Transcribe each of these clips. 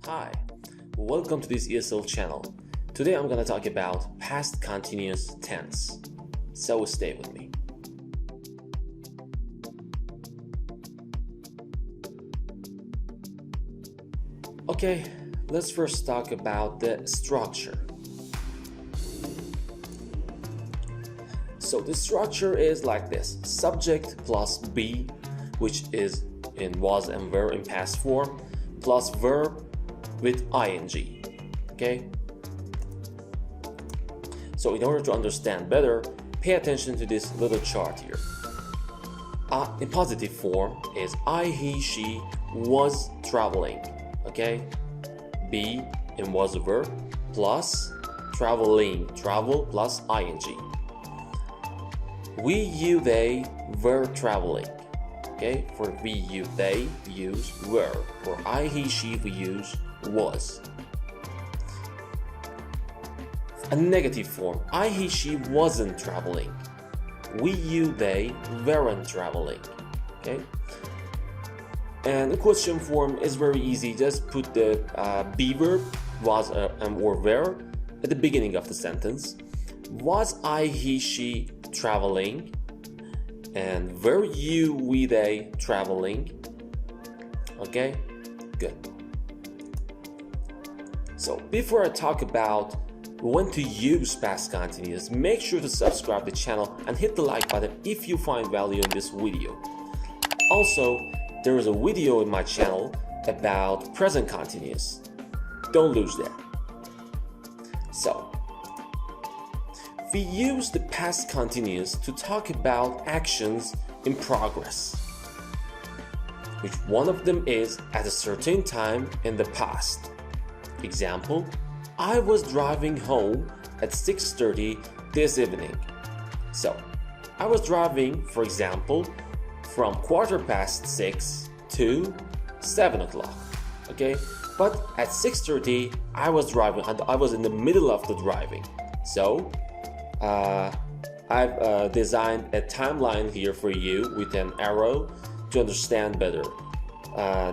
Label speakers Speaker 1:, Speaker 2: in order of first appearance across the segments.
Speaker 1: Hi, welcome to this ESL channel. Today I'm going to talk about past continuous tense. So stay with me. Okay, let's first talk about the structure. So the structure is like this: subject plus be, which is in was and were in past form, plus verb with ing. Okay? So in order to understand better, pay attention to this little chart here. In positive form is I, he, she was traveling. Okay? Be in was a verb plus traveling, travel plus ing. We, you, they were traveling. Okay, for we, you, they, we use were. For I, he, she, we use was. A negative form: I, he, she wasn't traveling. We, you, they weren't traveling. Okay. And the question form is very easy. Just put the be verb, was or were, at the beginning of the sentence. Was I, he, she traveling? And were you, we, they traveling? Okay, good. So before I talk about when to use past continuous, make sure to subscribe to the channel and hit the like button if you find value in this video. Also, there is a video in my channel about present continuous. Don't lose that. So, we use the past continuous to talk about actions in progress, which one of them is at a certain time in the past. Example: I was driving home at 6:30 this evening. So, I was driving, for example, from 6:15 to 7 o'clock. Okay, but at 6:30 I was driving and I was in the middle of the driving. So, I've designed a timeline here for you with an arrow to understand better.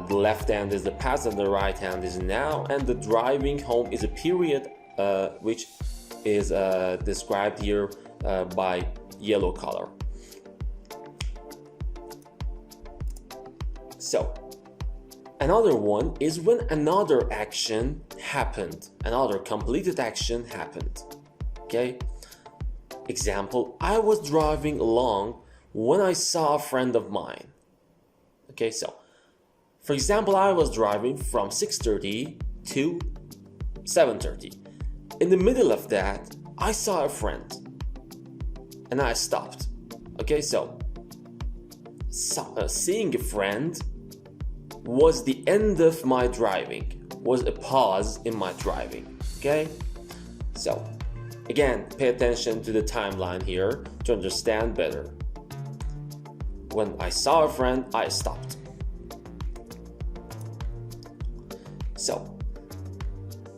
Speaker 1: The left hand is the past and the right hand is now, and the driving home is a period which is described here by yellow color. So, another one is when another action happened, another completed action happened. Okay? Example: I was driving along when I saw a friend of mine. Okay, so for example, I was driving from 6:30 to 7:30. In the middle of that, I saw a friend and I stopped. Okay, so seeing a friend was the end of my driving, was a pause in my driving. Okay, so again, pay attention to the timeline here to understand better. When I saw a friend, I stopped. So,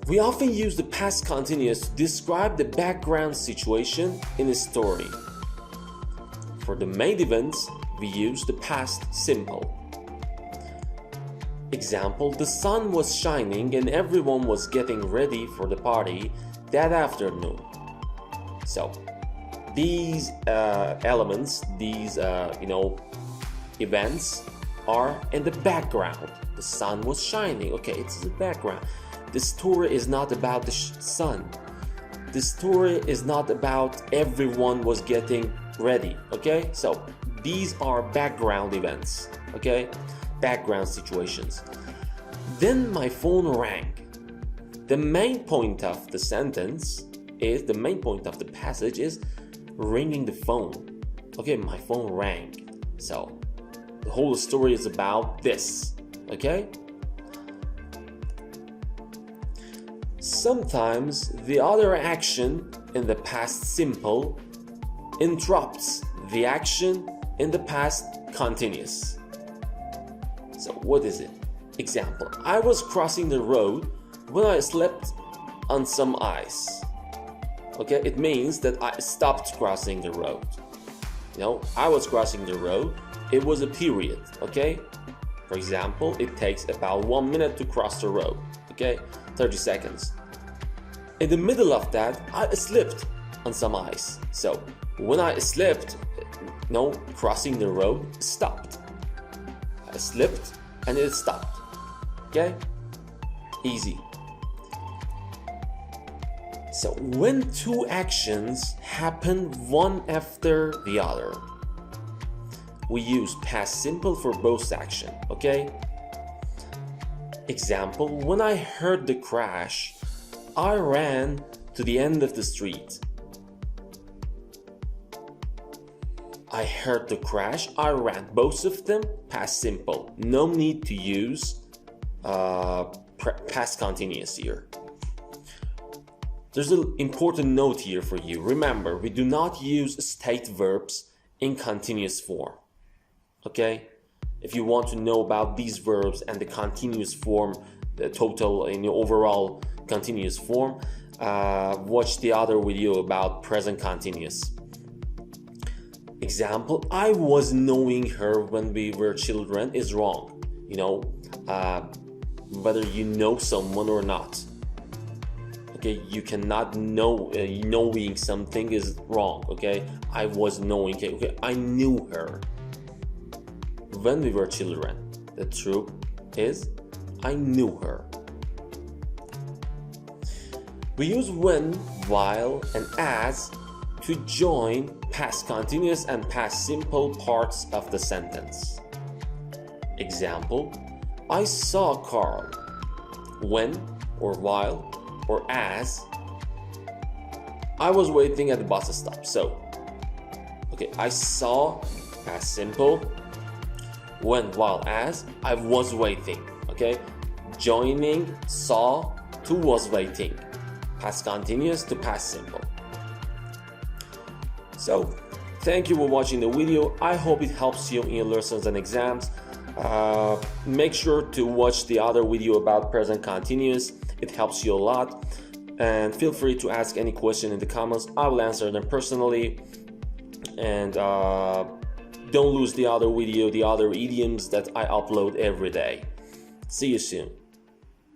Speaker 1: we often use the past continuous to describe the background situation in a story. For the main events, we use the past simple. Example: the sun was shining and everyone was getting ready for the party that afternoon. So, these elements, these events are in the background. The sun was shining. Okay, it's the background. The story is not about the sun. The story is not about everyone was getting ready. Okay, so these are background events. Okay, background situations. Then my phone rang. The main point of the sentence is, the main point of the passage is ringing the phone. Okay, my phone rang. So the whole story is about this. Okay? Sometimes the other action in the past simple interrupts the action in the past continuous. So what is it? Example: I was crossing the road when I slipped on some ice. Okay, it means that I stopped crossing the road. I was crossing the road. It was a period. Okay, for example, it takes about 1 minute to cross the road. okay, 30 seconds. In the middle of that, I slipped on some ice. So when I slipped, crossing the road stopped. I slipped and it stopped. Okay? Easy. So when two actions happen one after the other, we use past simple for both actions, okay? Example, when I heard the crash, I ran to the end of the street. I heard the crash, I ran. Both of them, past simple. No need to use past continuous here. There's an important note here for you. Remember, we do not use state verbs in continuous form. Okay? If you want to know about these verbs and the continuous form, the total in the overall continuous form, watch the other video about present continuous. Example, I was knowing her when we were children is wrong. Whether you know someone or not. Okay, you cannot know, knowing something is wrong, okay? I was knowing, okay, I knew her when we were children. The truth is, I knew her. We use when, while, and as to join past continuous and past simple parts of the sentence. Example, I saw Carl when or while or as I was waiting at the bus stop. So, okay, I saw, past simple, when, while, as I was waiting. Okay, joining saw to was waiting, past continuous to past simple. So, thank you for watching the video. I hope it helps you in your lessons and exams. Make sure to watch the other video about present continuous. It helps you a lot. And feel free to ask any question in the comments. I will answer them personally. And don't lose the other video, the other idioms that I upload every day. See you soon.